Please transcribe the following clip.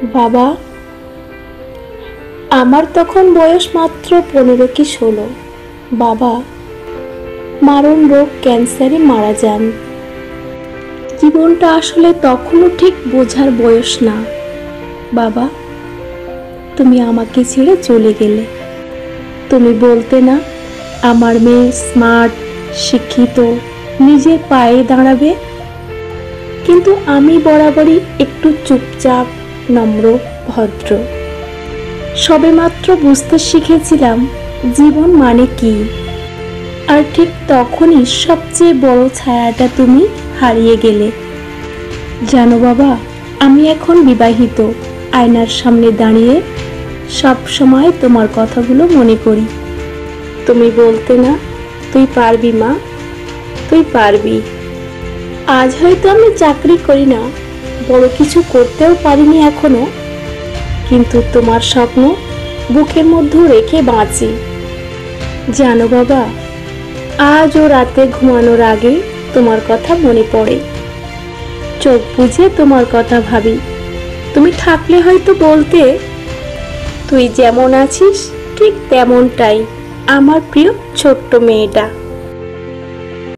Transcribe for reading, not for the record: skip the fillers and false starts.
বাবা, আমার তখন বয়স মাত্র 15 কি 16। বাবা মারণ রোগ ক্যান্সারে মারা যান। জীবনটা আসলে তখনও ঠিক বোঝার বয়স না। বাবা, তুমি আমাকে ছেড়ে চলে গেলে। তুমি বলতে না, আমার মেয়ে স্মার্ট, শিক্ষিত, নিজের পায়ে দাঁড়াবে। কিন্তু আমি বরাবরই একটু চুপচাপ, নম্র, ভদ্র। সবেমাত্র বুঝতে শিখেছিলাম জীবন মানে কি। আর ঠিক তখনই সবচেয়ে বড় ছায়াটা তুমি হারিয়ে গেলে। জানো বাবা, আমি এখন বিবাহিত। আয়নার সামনে দাঁড়িয়ে সব সময় তোমার কথাগুলো মনে করি। তুমি বলতে না, তুই পারবি মা, তুই পারবি। আজ হয়তো আমি চাকরি করি না, বড় কিছু করতেও পারিনি এখনো, কিন্তু তোমার স্বপ্ন বুকের মধ্যে রেখে বাঁচি। জানো বাবা, আজও রাতে ঘুমানোর আগে তোমার কথা মনে পড়ে। চোখ বুজে তোমার কথা ভাবি। তুমি থাকলে হয়তো বলতে, তুই যেমন আছিস ঠিক তেমনটাই আমার প্রিয় ছোট্ট মেয়েটা।